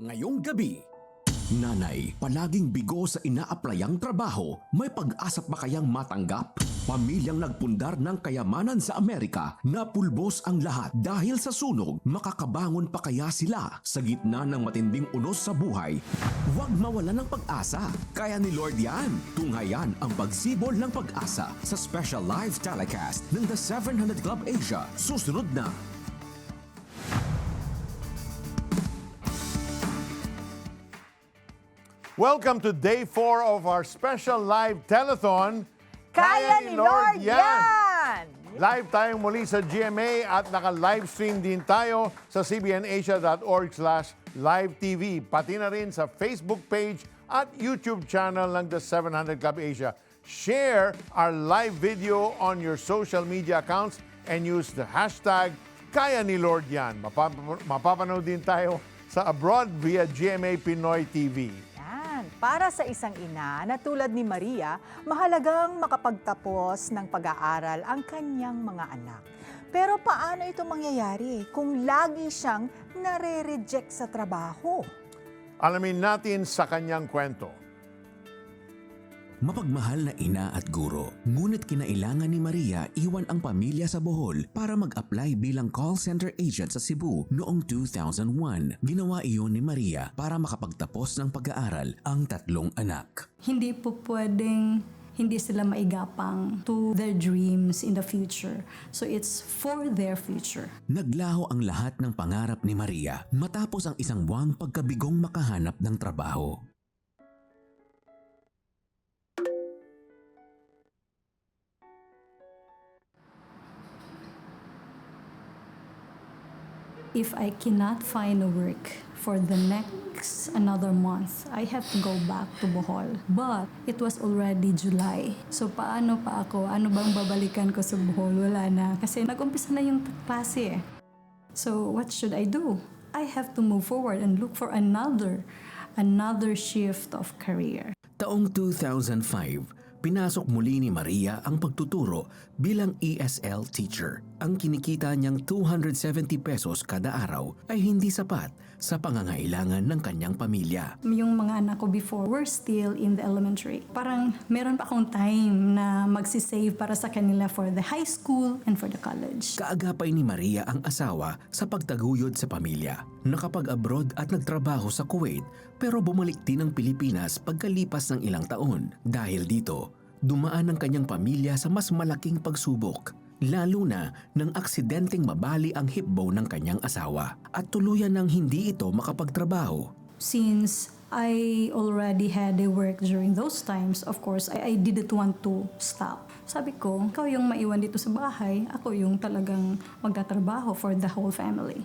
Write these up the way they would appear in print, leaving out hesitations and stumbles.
Ngayong gabi, nanay, palaging bigo sa ina-applyang trabaho, may pag-asa pa kayang matanggap? Pamilyang nagpundar ng kayamanan sa Amerika, napulbos ang lahat dahil sa sunog, makakabangon pa kaya sila sa gitna ng matinding unos sa buhay? Huwag mawala ng pag-asa, kaya ni Lord yan. Tunghayan ang pagsibol ng pag-asa sa special live telecast ng The 700 Club Asia. Susunod na. Welcome to day 4 of our special live telethon. Kaya ni Lord yan! Live tayong muli sa GMA at naka-livestream din tayo sa cbnasia.org/live-tv. Pati na rin sa Facebook page at YouTube channel ng The 700 Club Asia. Share our live video on your social media accounts and use the hashtag Kaya ni Lord yan. Mapapanood din tayo sa abroad via GMA Pinoy TV. Para sa isang ina na tulad ni Maria, mahalagang makapagtapos ng pag-aaral ang kanyang mga anak. Pero paano ito mangyayari kung lagi siyang nare-reject sa trabaho? Alamin natin sa kanyang kwento. Mapagmahal na ina at guro, ngunit kinailangan ni Maria iwan ang pamilya sa Bohol para mag-apply bilang call center agent sa Cebu noong 2001. Ginawa iyon ni Maria para makapagtapos ng pag-aaral ang tatlong anak. Hindi po pwedeng hindi sila maigapang to their dreams in the future. So it's for their future. Naglaho ang lahat ng pangarap ni Maria matapos ang isang buwang pagkabigong makahanap ng trabaho. If I cannot find a work for the next another month, I have to go back to Bohol. But it was already July. So paano pa ako? Ano bang babalikan ko sa Bohol? Wala na. Kasi nag-umpisa na yung klase. So what should I do? I have to move forward and look for another shift of career. Taong 2005, pinasok muli ni Maria ang pagtuturo bilang ESL teacher. Ang kinikita niyang 270 pesos kada araw ay hindi sapat sa pangangailangan ng kanyang pamilya. Yung mga anak ko before were still in the elementary. Parang meron pa akong time na magsisave para sa kanila for the high school and for the college. Kaagapay ni Maria ang asawa sa pagtaguyod sa pamilya. Nakapag-abroad at nagtrabaho sa Kuwait pero bumalik din ng Pilipinas pagkalipas ng ilang taon. Dahil dito, dumaan ang kanyang pamilya sa mas malaking pagsubok. Lalo na nang aksidenteng mabali ang hip bone ng kanyang asawa at tuluyan nang hindi ito makapagtrabaho. Since I already had a work during those times, of course, I didn't want to stop. Sabi ko, ikaw yung maiwan dito sa bahay, ako yung talagang magtatrabaho for the whole family.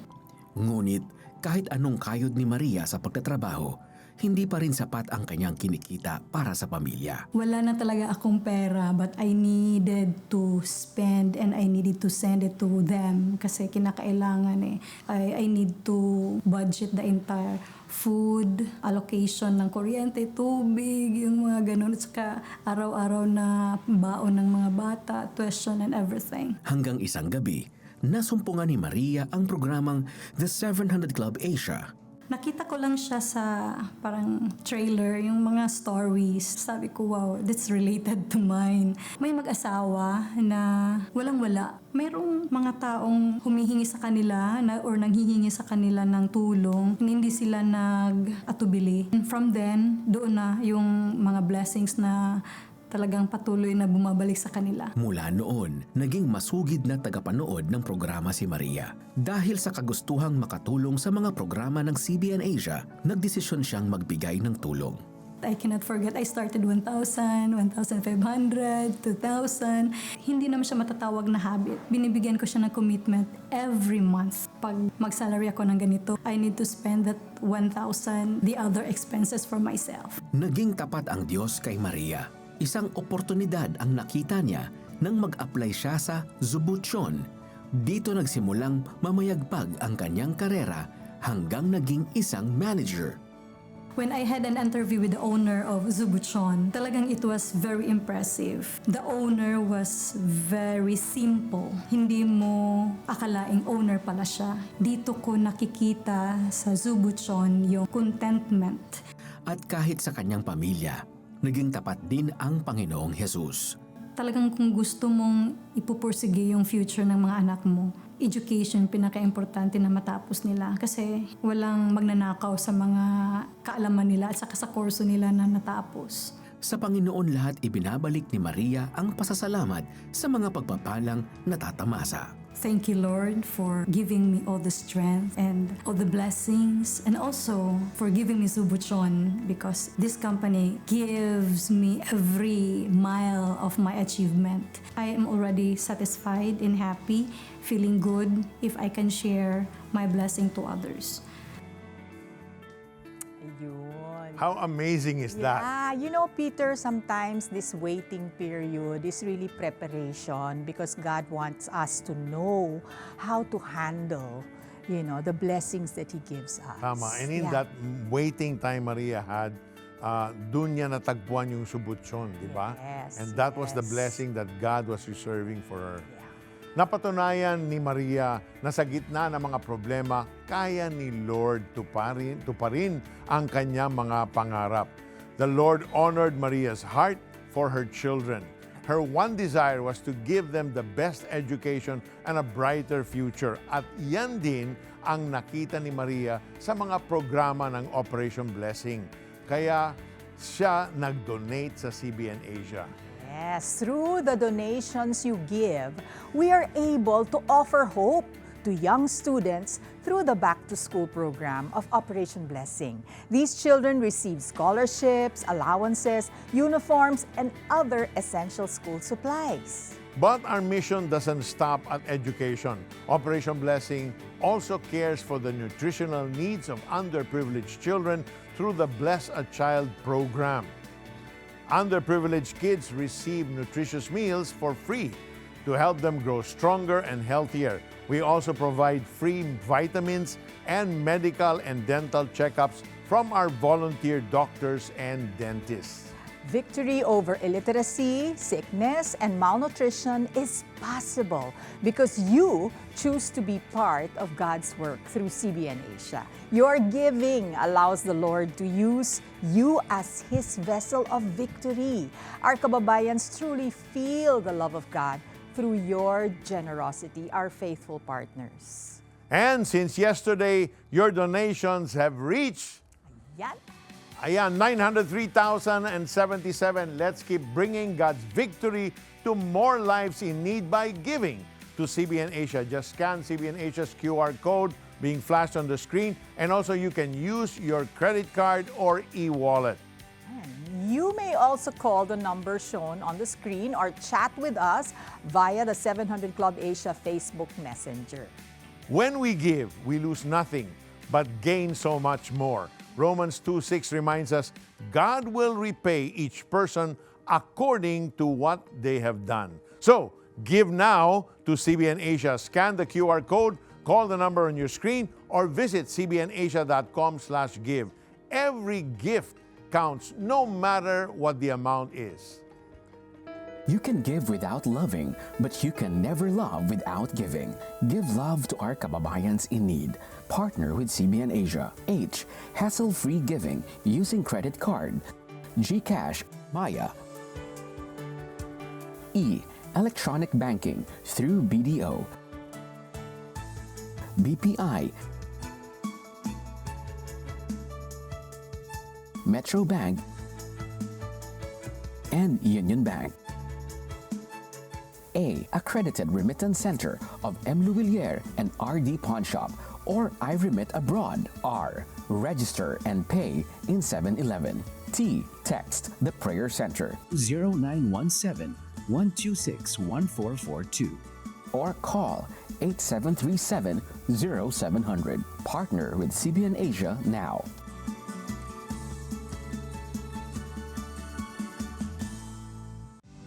Ngunit kahit anong kayod ni Maria sa pagtatrabaho, hindi pa rin sapat ang kanyang kinikita para sa pamilya. Wala na talaga akong pera but I needed to spend and I needed to send it to them kasi kinakailangan I need to budget the entire food, allocation ng kuryente, tubig, yung mga ganun. At saka araw-araw na baon ng mga bata, tuition and everything. Hanggang isang gabi, nasumpungan ni Maria ang programang The 700 Club Asia. Nakita ko lang siya sa parang trailer, yung mga stories. Sabi ko, wow, that's related to mine. May mag-asawa na walang-wala. Mayroong mga taong humihingi sa kanila or nanghihingi sa kanila ng tulong. Hindi sila nag-atubili. And from then, doon na yung mga blessings na talagang patuloy na bumabalik sa kanila. Mula noon, naging masugid na tagapanood ng programa si Maria. Dahil sa kagustuhang makatulong sa mga programa ng CBN Asia, nagdesisyon siyang magbigay ng tulong. I cannot forget, I started 1,000, 1,500, 2,000. Hindi naman siya matatawag na habit. Binibigyan ko siya ng commitment every month. Pag mag-salary ako ng ganito, I need to spend that 1,000, the other expenses for myself. Naging tapat ang Diyos kay Maria. Isang oportunidad ang nakita niya nang mag-apply siya sa Zubutyon. Dito nagsimulang mamayagpag ang kanyang karera hanggang naging isang manager. When I had an interview with the owner of Zubuchon, talagang it was very impressive. The owner was very simple. Hindi mo akalaing owner pala siya. Dito ko nakikita sa Zubuchon yung contentment. At kahit sa kanyang pamilya, naging tapat din ang Panginoong Jesus. Talagang kung gusto mong ipupursige yung future ng mga anak mo, education pinaka-importante na matapos nila kasi walang magnanakaw sa mga kaalaman nila at saka sa kurso nila na natapos. Sa Panginoon lahat ibinabalik ni Maria ang pasasalamat sa mga pagpapalang natatamasa. Thank you, Lord, for giving me all the strength and all the blessings, and also for giving me Zubuchon, because this company gives me every mile of my achievement. I am already satisfied and happy, feeling good if I can share my blessing to others. Ayun. How amazing is that? Yeah, you know, Peter, sometimes this waiting period is really preparation because God wants us to know how to handle, the blessings that He gives us. Tama. And in that waiting time Maria had, dun niya natagpuan yung Subuchon, di ba? Yes, And that was the yes. blessing that God was reserving for her. Yeah. Napatunayan ni Maria na sa gitna ng mga problema, kaya ni Lord tuparin ang kanyang mga pangarap. The Lord honored Maria's heart for her children. Her one desire was to give them the best education and a brighter future. At yan din ang nakita ni Maria sa mga programa ng Operation Blessing. Kaya siya nag-donate sa CBN Asia. Yes, through the donations you give, we are able to offer hope to young students through the back-to-school program of Operation Blessing. These children receive scholarships, allowances, uniforms, and other essential school supplies. But our mission doesn't stop at education. Operation Blessing also cares for the nutritional needs of underprivileged children through the Bless a Child program. Underprivileged kids receive nutritious meals for free to help them grow stronger and healthier. We also provide free vitamins and medical and dental checkups from our volunteer doctors and dentists. Victory over illiteracy, sickness, and malnutrition is possible because you choose to be part of God's work through CBN Asia. Your giving allows the Lord to use you as His vessel of victory. Our kababayans truly feel the love of God through your generosity, our faithful partners. And since yesterday, your donations have reached Yan. Ayan, 903,077. Let's keep bringing God's victory to more lives in need by giving to CBN Asia. Just scan CBN Asia's QR code being flashed on the screen, and also you can use your credit card or e-wallet. You may also call the number shown on the screen or chat with us via the 700 Club Asia Facebook Messenger. When we give, we lose nothing, but gain so much more. Romans 2:6 reminds us, God will repay each person according to what they have done. So, give now to CBN Asia. Scan the QR code, call the number on your screen, or visit cbnasia.com/give. Every gift counts, no matter what the amount is. You can give without loving, but you can never love without giving. Give love to our kababayans in need. Partner with CBN Asia. H. Hassle-free giving using credit card. GCash, Maya. E. Electronic banking through BDO. BPI. Metro Bank. And Union Bank. A. Accredited remittance center of M. Luwilier and RD Pawn Shop, or I Remit Abroad. R. Register and pay in 7-Eleven. T. Text the Prayer Center 0917-126-1442. or call 8737-0700. Partner with CBN Asia now.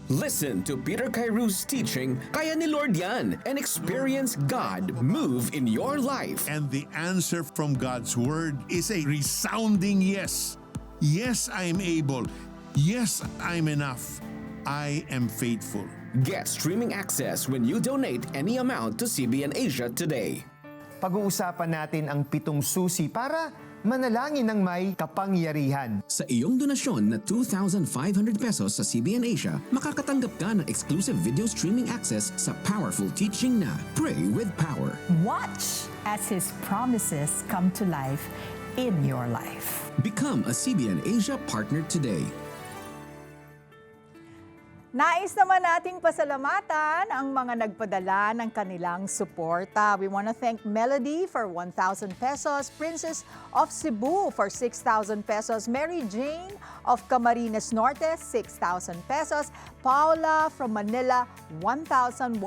Listen to Peter Kairou's teaching, Kaya ni Lord Yan, and experience God move in your life. And the answer from God's Word is a resounding yes. Yes, I am able. Yes, I'm enough. I am faithful. Get streaming access when you donate any amount to CBN Asia today. Pag-uusapan natin ang 7 susi para manalangin ng may kapangyarihan. Sa iyong donasyon na 2,500 pesos sa CBN Asia, makakatanggap ka ng exclusive video streaming access sa powerful teaching na Pray with Power. Watch as His promises come to life in your life. Become a CBN Asia partner today. Nais naman nating pasalamatan ang mga nagpadala ng kanilang suporta. We want to thank Melody for 1,000 pesos, Princess of Cebu for 6,000 pesos, Mary Jane of Camarines Norte, 6,000 pesos, Paula from Manila, 1,151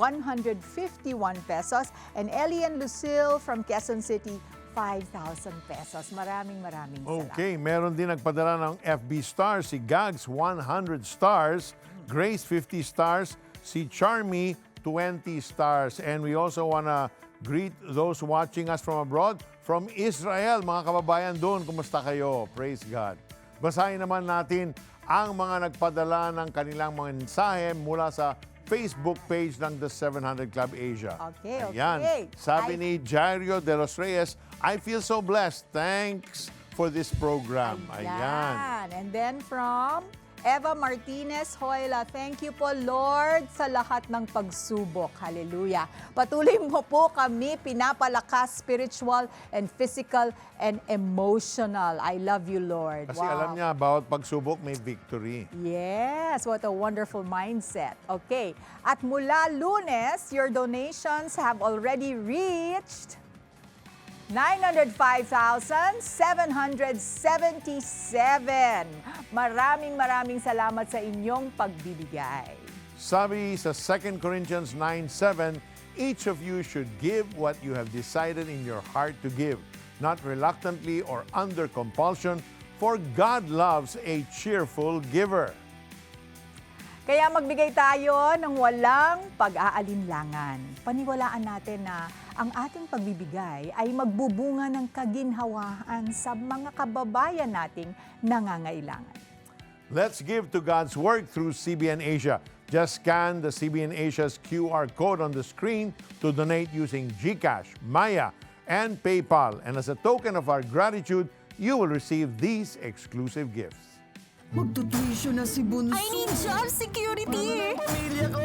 pesos, and Elian Lucille from Quezon City, 5,000 pesos. Maraming salamat. Okay, meron din nagpadala ng FB stars, si Gags 100 stars, Grace 50 stars, si Charmy 20 stars. And we also want to greet those watching us from abroad, from Israel. Mga kababayan doon, kumusta kayo? Praise God. Basahin naman natin ang mga nagpadala ng kanilang mga mensahe mula sa Facebook page ng The 700 Club Asia. Okay. Ayan. Sabi ni Jairo de los Reyes, I feel so blessed. Thanks for this program. Ayan. And then from Eva Martinez Hoyla, thank you po Lord sa lahat ng pagsubok. Hallelujah. Patuloy mo po kami pinapalakas spiritual and physical and emotional. I love you, Lord. Kasi alam niya, bawat pagsubok may victory. Yes, what a wonderful mindset. Okay. At mula Lunes, your donations have already reached 905,777. Maraming salamat sa inyong pagbibigay. Sabi sa 2 Corinthians 9:7, each of you should give what you have decided in your heart to give, not reluctantly or under compulsion, for God loves a cheerful giver. Kaya magbigay tayo ng walang pag-aalinlangan. Paniwalaan natin na ang ating pagbibigay ay magbubunga ng kaginhawaan sa mga kababayan nating nangangailangan. Let's give to God's work through CBN Asia. Just scan the CBN Asia's QR code on the screen to donate using GCash, Maya, and PayPal. And as a token of our gratitude, you will receive these exclusive gifts. Magtutuisyo na si Bunso. I need job security! Pamilya ko!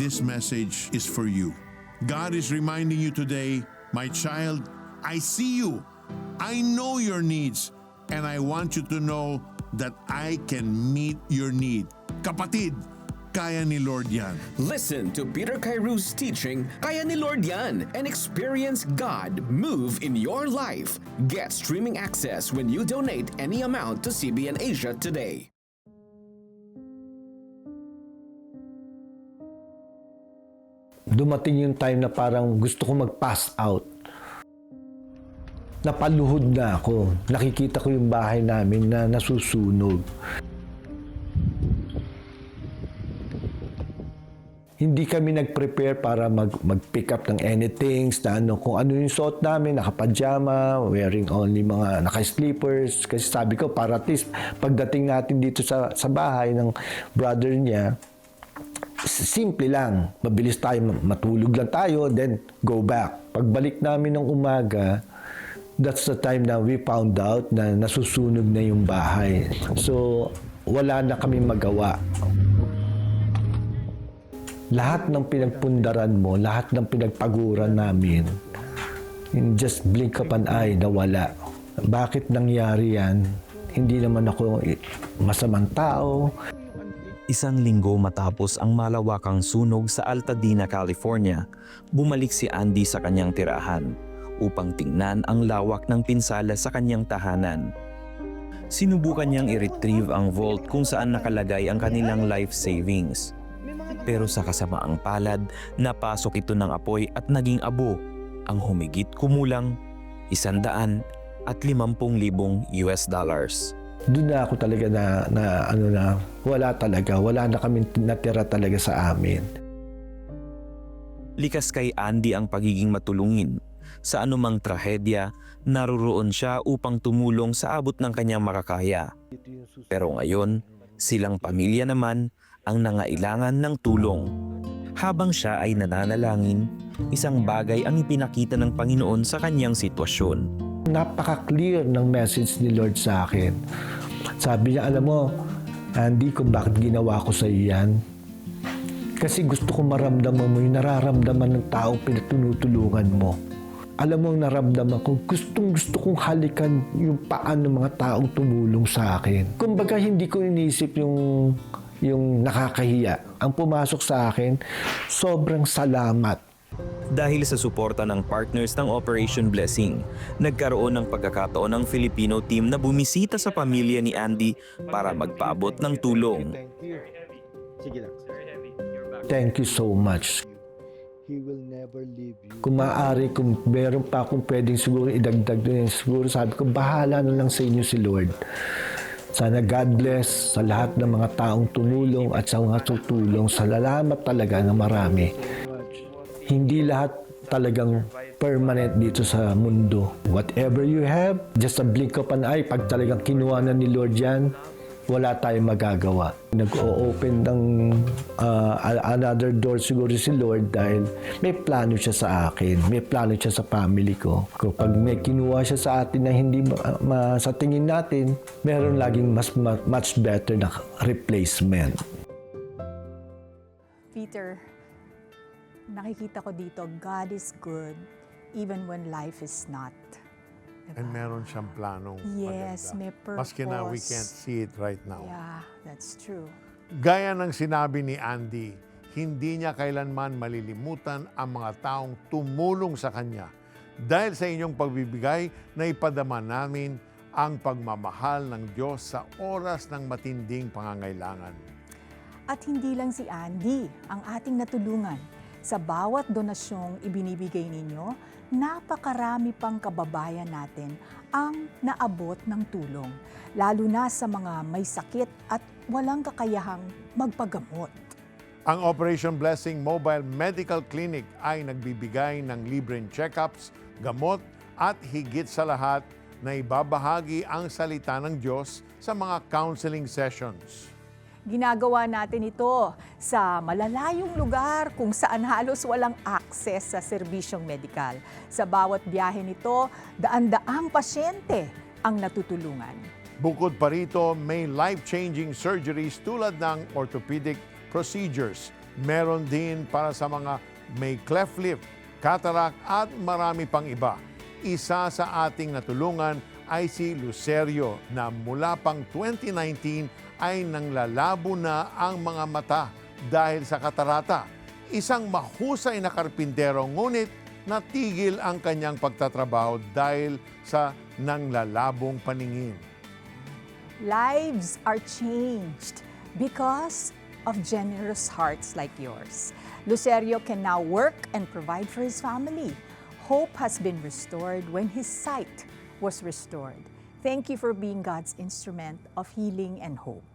This message is for you. God is reminding you today, my child, I see you. I know your needs. And I want you to know that I can meet your need. Kapatid, kaya ni Lord yan. Listen to Peter Kairou's teaching, Kaya ni Lord Yan, and experience God move in your life. Get streaming access when you donate any amount to CBN Asia today. Dumating yung time na parang gusto ko mag-pass out. Napaluhod na ako. Nakikita ko yung bahay namin na nasusunog. Hindi kami nag-prepare para mag-pick up ng anything, kung ano yung suot namin, naka-pajama, wearing only mga naka-sleepers. Kasi sabi ko, para at least pagdating natin dito sa bahay ng brother niya, simple lang. Mabilis tayo, matulog lang tayo, then go back. Pagbalik namin ng umaga, that's the time na we found out na nasusunog na yung bahay. So, wala na kami magawa. Lahat ng pinagpundaran mo, lahat ng pinagpaguran namin, in just blink of an eye, nawala. Bakit nangyari yan? Hindi naman ako masamang tao. Isang linggo matapos ang malawakang sunog sa Altadena, California, bumalik si Andy sa kanyang tirahan upang tingnan ang lawak ng pinsala sa kanyang tahanan. Sinubukan niyang i-retrieve ang vault kung saan nakalagay ang kanilang life savings. Pero sa kasamaang palad, napasok ito ng apoy at naging abo ang humigit kumulang $150,000 US. Doon na ako talaga na wala na kami natira talaga sa amin. Likas kay Andy ang pagiging matulungin Sa anumang trahedya, naruroon siya upang tumulong sa abot ng kanyang makakaya. Pero ngayon, silang pamilya naman ang nangailangan ng tulong. Habang siya ay nananalangin, isang bagay ang ipinakita ng Panginoon sa kanyang sitwasyon. Napaka-clear ng message ni Lord sa akin. Sabi niya, alam mo, Andy, kung bakit ginawa ko sa iyo yan? Kasi gusto ko maramdaman mo yung nararamdaman ng taong pinatunutulungan mo. Alam mo ang naramdaman ko, gusto kong halikan yung paan ng mga taong tumulong sa akin. Kumbaga hindi ko inisip yung nakakahiya. Ang pumasok sa akin, sobrang salamat. Dahil sa suporta ng partners ng Operation Blessing, nagkaroon ng pagkakataon ng Filipino team na bumisita sa pamilya ni Andy para magpaabot ng tulong. Thank you so much. Kung maaari, kung meron pa akong pwedeng siguro idagdag din, siguro sabi ko, bahala na lang sa inyo si Lord. Sana God bless sa lahat ng mga taong tumulong at sa mga tutulong. Salamat talaga na marami. Hindi lahat talagang permanent dito sa mundo. Whatever you have, just a blink of an eye, pag talagang kinuha na ni Lord yan, wala tayong magagawa. Nag-o-open ng another door siguro si Lord dahil may plano siya sa akin, may plano siya sa family ko. Kapag may kinuha siya sa atin na hindi sa tingin natin, meron laging much better na replacement. Peter, nakikita ko dito, God is good even when life is not. Diba? And meron siyang planong Yes, maganda. may purpose. Maski na we can't see it right now. Yeah, that's true. Gaya ng sinabi ni Andy, hindi niya kailanman malilimutan ang mga taong tumulong sa kanya. Dahil sa inyong pagbibigay, naipadama namin ang pagmamahal ng Diyos sa oras ng matinding pangangailangan. At hindi lang si Andy ang ating natulungan. Sa bawat donasyong ibinibigay ninyo, napakarami pang kababayan natin ang naabot ng tulong, lalo na sa mga may sakit at walang kakayahang magpagamot. Ang Operation Blessing Mobile Medical Clinic ay nagbibigay ng libreng check-ups, gamot at higit sa lahat na ibabahagi ang salita ng Diyos sa mga counseling sessions. Ginagawa natin ito sa malalayong lugar kung saan halos walang access sa serbisyong medikal. Sa bawat biyahe nito, daan-daang pasyente ang natutulungan. Bukod pa rito, may life-changing surgeries tulad ng orthopedic procedures. Meron din para sa mga may cleft lip, cataract at marami pang iba. Isa sa ating natulungan ay si Lucerio na mula pang 2019 ay nanglalabo na ang mga mata dahil sa katarata. Isang mahusay na karpintero ngunit natigil ang kanyang pagtatrabaho dahil sa nanglalabong paningin. Lives are changed because of generous hearts like yours. Lucerio can now work and provide for his family. Hope has been restored when his sight was restored. Thank you for being God's instrument of healing and hope.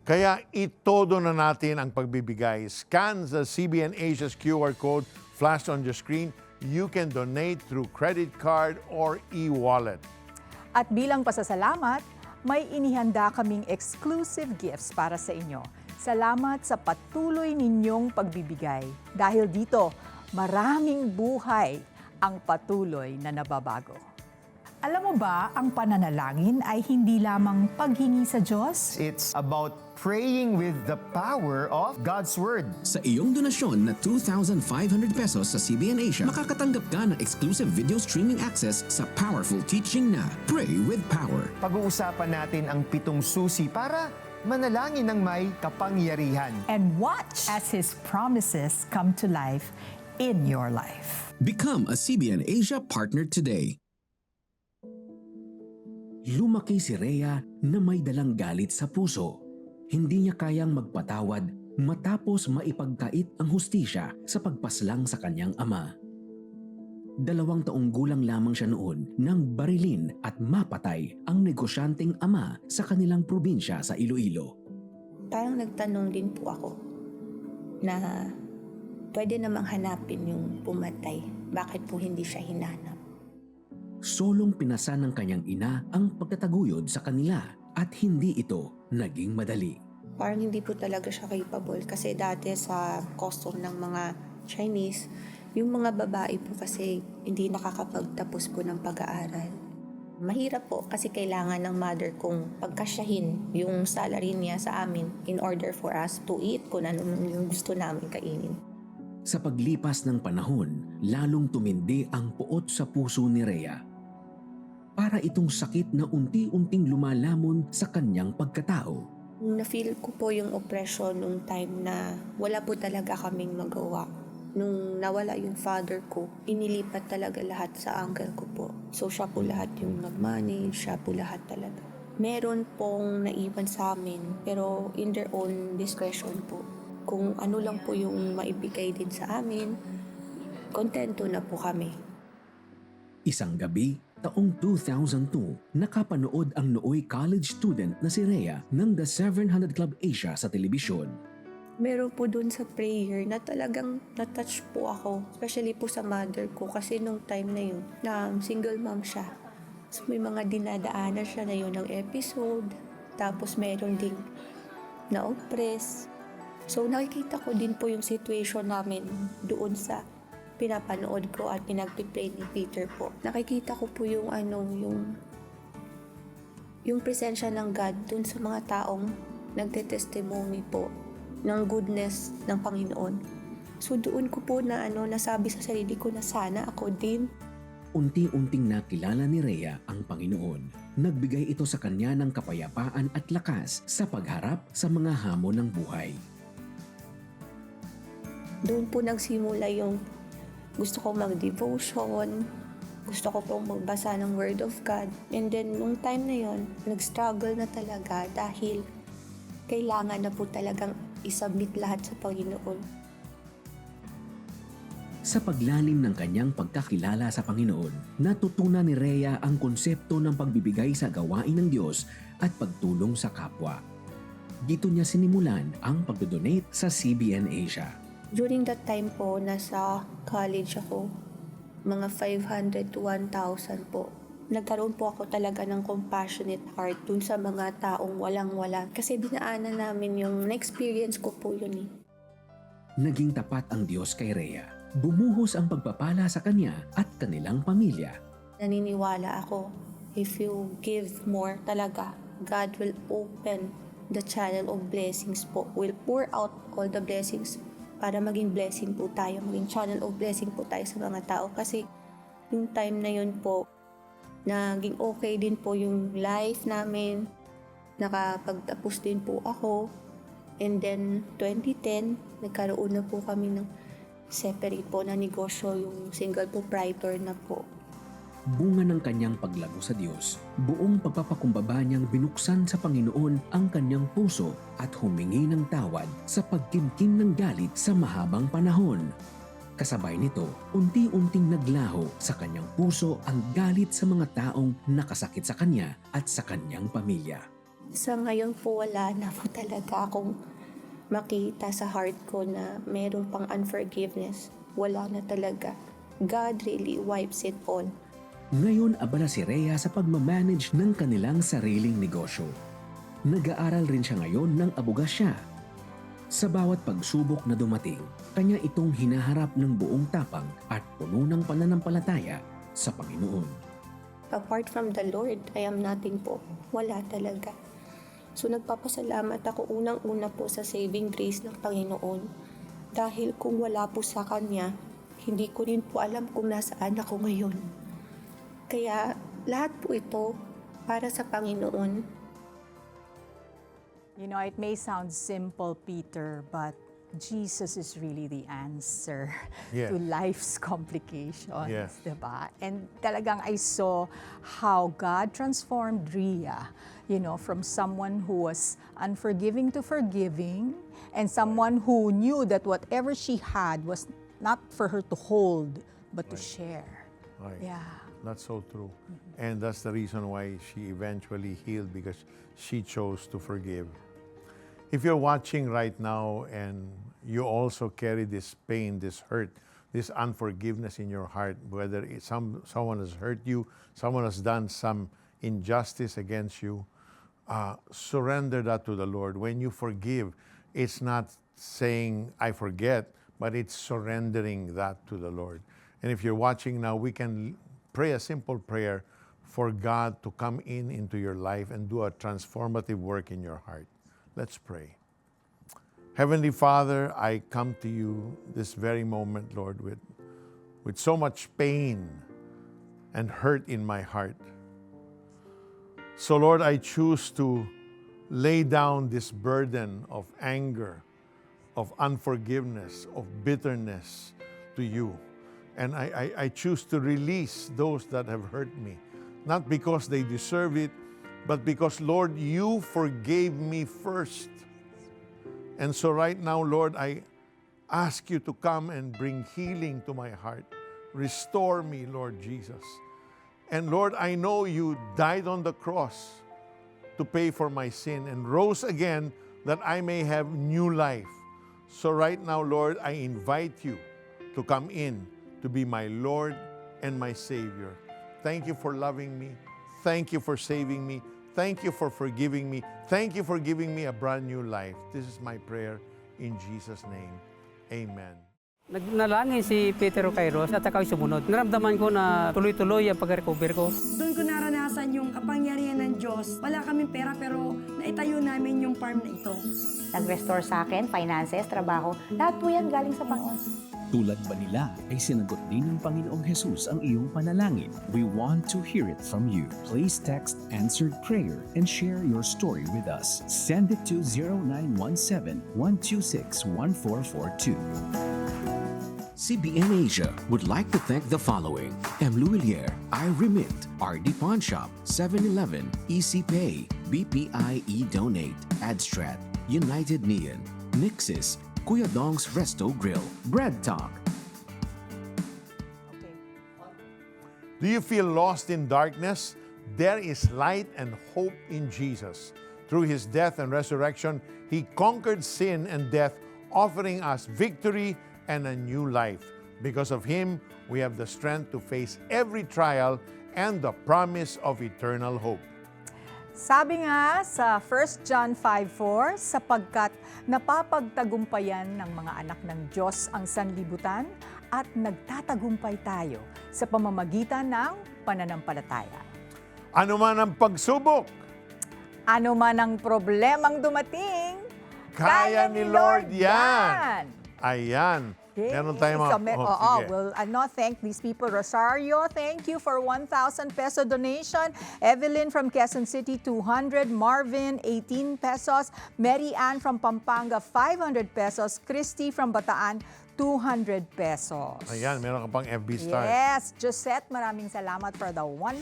Kaya itodo na natin ang pagbibigay. Scan the CBN Asia's QR code flashed on your screen. You can donate through credit card or e-wallet. At bilang pasasalamat, may inihanda kaming exclusive gifts para sa inyo. Salamat sa patuloy ninyong pagbibigay. Dahil dito, maraming buhay ang patuloy na nababago. Alam mo ba, ang pananalangin ay hindi lamang paghingi sa Diyos? It's about praying with the power of God's Word. Sa iyong donasyon na 2,500 pesos sa CBN Asia, makakatanggap ka ng exclusive video streaming access sa powerful teaching na Pray with Power. Pag-uusapan natin ang 7 susi para manalangin ng may kapangyarihan. And watch as His promises come to life in your life. Become a CBN Asia partner today. Lumaki si Rhea na may dalang galit sa puso. Hindi niya kayang magpatawad matapos maipagkait ang hustisya sa pagpaslang sa kanyang ama. 2 taong gulang lamang siya noon nang barilin at mapatay ang negosyanteng ama sa kanilang probinsya sa Iloilo. Parang nagtanong din po ako na pwede namang hanapin yung pumatay. Bakit po hindi siya hinanap? Solong pinasa ng kanyang ina ang pagtataguyod sa kanila at hindi ito naging madali. Parang hindi po talaga siya capable kasi dati sa custom ng mga Chinese, yung mga babae po kasi hindi nakakapagtapos po ng pag-aaral. Mahirap po kasi kailangan ng mother kong pagkasyahin yung salary niya sa amin in order for us to eat kung ano yung gusto namin kainin. Sa paglipas ng panahon, lalong tumindi ang puot sa puso ni Rhea. Para itong sakit na unti-unting lumalamon sa kanyang pagkatao. Na-feel ko po yung oppression nung time na wala po talaga kaming magawa. Nung nawala yung father ko, inilipat talaga lahat sa uncle ko po. So siya po lahat yung nag-manage, siya po lahat talaga. Meron pong naiwan sa amin, pero in their own discretion po. Kung ano lang po yung maibigay din sa amin, kontento na po kami. Isang gabi, taong 2002, nakapanood ang nooy college student na si Rhea ng The 700 Club Asia sa telebisyon. Meron po dun sa prayer na talagang na-touch po ako, especially po sa mother ko kasi nung time na yun, na single mom siya. So may mga dinadaanan siya na yun ng episode, tapos meron ding na-oppress. So nakikita ko din po yung situation namin doon sa pinapanood ko at pinagpipray ni Peter po. Nakikita ko po yung yung presensya ng God doon sa mga taong nagte-testimony po ng goodness ng Panginoon. So doon ko po na nasabi sa sarili ko na sana ako din. Unti-unting nakilala ni Rhea ang Panginoon. Nagbigay ito sa kanya ng kapayapaan at lakas sa pagharap sa mga hamon ng buhay. Doon po nagsimula yung gusto ko mag-devotion, gusto ko pong magbasa ng Word of God. And then, nung time na yon, nag-struggle na talaga dahil kailangan na po talagang isubmit lahat sa Panginoon. Sa paglalim ng kanyang pagkakilala sa Panginoon, natutunan ni Rhea ang konsepto ng pagbibigay sa gawain ng Diyos at pagtulong sa kapwa. Dito niya sinimulan ang pagdodonate sa CBN Asia. During that time po, nasa college ako, mga 500 to 1,000 po. Nagkaroon po ako talaga ng compassionate heart dun sa mga taong walang-wala. Kasi dinaanan namin yung na-experience ko po yun eh. Naging tapat ang Diyos kay Rhea. Bumuhos ang pagpapala sa kanya at kanilang pamilya. Naniniwala ako, if you give more talaga, God will open the channel of blessings po. Will pour out all the blessings para maging blessing po tayo, maging channel of blessing po tayo sa mga tao. Kasi yung time na yun po, naging okay din po yung life namin. Nakapagtapos din po ako. And then, 2010, nagkaroon na po kami ng separate po na negosyo, yung single proprietor na po. Bunga ng kanyang paglago sa Diyos, buong pagpapakumbaba niyang binuksan sa Panginoon ang kanyang puso at humingi ng tawad sa pagkimkim ng galit sa mahabang panahon. Kasabay nito, unti-unting naglaho sa kanyang puso ang galit sa mga taong nakasakit sa kanya at sa kanyang pamilya. Sa ngayon po, wala na po talaga akong makita sa heart ko na meron pang unforgiveness. Wala na talaga. God really wipes it all. Ngayon abala si Rhea sa pagmamanage ng kanilang sariling negosyo. Nag-aaral rin siya ngayon ng abogasya. Sa bawat pagsubok na dumating, kanya itong hinaharap ng buong tapang at puno ng pananampalataya sa Panginoon. Apart from the Lord, I am nothing po. Wala talaga. So nagpapasalamat ako unang-una po sa saving grace ng Panginoon. Dahil kung wala po sa Kanya, hindi ko rin po alam kung nasaan ako ngayon. Kaya lahat po ito para sa Panginoon. You know, it may sound simple, Peter, but Jesus is really the answer Yes. to life's complications, Yes. diba? And talagang I saw how God transformed Rhea, you know, from someone who was unforgiving to forgiving, and someone who knew that whatever she had was not for her to hold, but to share. Right. Yeah. That's so true. And that's the reason why she eventually healed, because she chose to forgive. If you're watching right now and you also carry this pain, this hurt, this unforgiveness in your heart, whether someone has hurt you, someone has done some injustice against you, surrender that to the Lord. When you forgive, it's not saying, I forget, but it's surrendering that to the Lord. And if you're watching now, we can pray a simple prayer for God to come into your life and do a transformative work in your heart. Let's pray. Heavenly Father, I come to you this very moment, Lord, with so much pain and hurt in my heart. So, Lord, I choose to lay down this burden of anger, of unforgiveness, of bitterness to you. And I choose to release those that have hurt me, not because they deserve it, but because, Lord, you forgave me first. And so right now, Lord, I ask you to come and bring healing to my heart. Restore me, Lord Jesus. And Lord, I know you died on the cross to pay for my sin and rose again that I may have new life. So right now, Lord, I invite you to come in to be my Lord and my Savior. Thank you for loving me. Thank you for saving me. Thank you for forgiving me. Thank you for giving me a brand new life. This is my prayer in Jesus' name. Amen. Nagnalangin si Peter Kairos at ako'y sumunod. Naramdaman ko na tuloy-tuloy ang pag-recover ko. Doon ko naranasan yung kapangyarihan ng Diyos. Wala kaming pera pero naitayo namin yung farm na ito. Nag-restore sa akin, finances, trabaho. Lahat po yan galing sa Panginoon. Tulad ba nila ay sinagot din ng Panginoong Jesus ang iyong panalangin? We want to hear it from you. Please text answered prayer and share your story with us. Send it to 0917-126-1442. CBN Asia would like to thank the following: M. Luilier, iRemit, RD Pawn Shop, 7-Eleven, EC Pay, BPI eDonate, Adstrat, United Neon, Nixis, Kuya Dong's Resto Grill, Bread Talk. Do you feel lost in darkness? There is light and hope in Jesus. Through His death and resurrection, He conquered sin and death, offering us victory and a new life. Because of Him, we have the strength to face every trial and the promise of eternal hope. Sabi nga sa 1 John 5:4, sapagkat napapagtagumpayan ng mga anak ng Diyos ang sanlibutan at nagtatagumpay tayo sa pamamagitan ng pananampalataya. Ano man ang pagsubok, Ano man ang problemang dumating, kaya ni Lord yan. Ayan. Okay. Meron tayong mga... sige. We'll thank these people. Rosario, thank you for 1,000 peso donation. Evelyn from Quezon City, 200. Marvin, 18 pesos. Mary Ann from Pampanga, 500 pesos. Christy from Bataan, 200 pesos. Ayan, meron ka pang FB stars. Yes, Josette, maraming salamat for the 100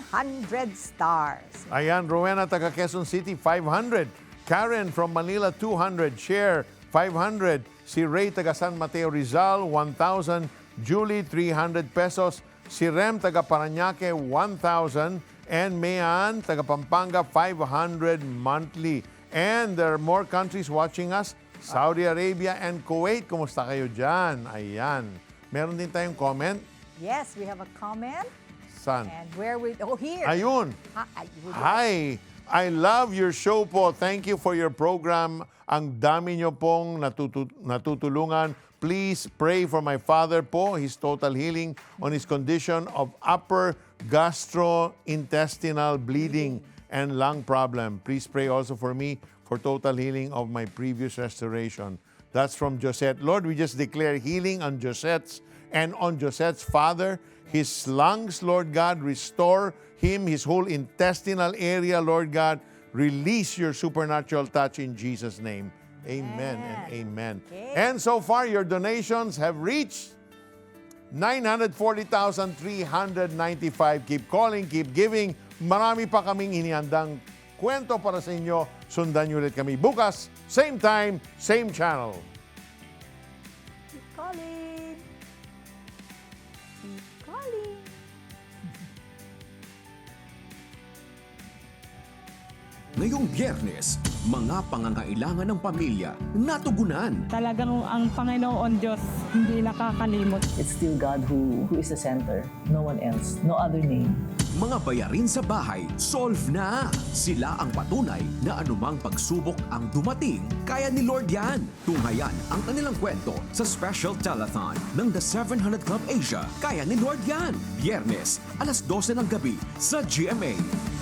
stars. Ayan, Rowena, taga Quezon City, 500. Karen from Manila, 200. Cher, 500. Si Ray, taga San Mateo Rizal, 1,000. Julie, 300 pesos. Si Rem, taga Parañaque, 1,000. And Mayan, taga Pampanga, 500 monthly. And there are more countries watching us. Saudi Arabia and Kuwait. Kumusta kayo dyan? Ayan. Meron din tayong comment. Yes, we have a comment. Saan? And where we... Oh, here. Ayun. Hi! I love your show po. Thank you for your program. Ang dami nyo pong natutulungan. Please pray for my father po, his total healing on his condition of upper gastrointestinal bleeding and lung problem. Please pray also for me for total healing of my previous restoration. That's from Josette. Lord, we just declare healing on Josette's and on Josette's father, his lungs, Lord God, restore him, his whole intestinal area, Lord God. Release your supernatural touch in Jesus' name. Amen and amen. Okay. And so far, your donations have reached 940,395. Keep calling, keep giving. Marami pa kaming inihandang kwento para sa inyo. Sundan niyo ulit kami bukas, same time, same channel. Keep calling. Keep calling. Ngayong Biyernes, Mga pangangailangan ng pamilya natugunan. Talagang ang Panginoon Diyos hindi nakakalimot. It's still God who is the center. No one else. No other name. Mga bayarin sa bahay, solve na! Sila ang patunay na anumang pagsubok ang dumating, kaya ni Lord yan. Tunghayan ang kanilang kwento sa Special Telethon ng The 700 Club Asia. Kaya ni Lord yan! Biyernes, alas 12 ng gabi sa GMA.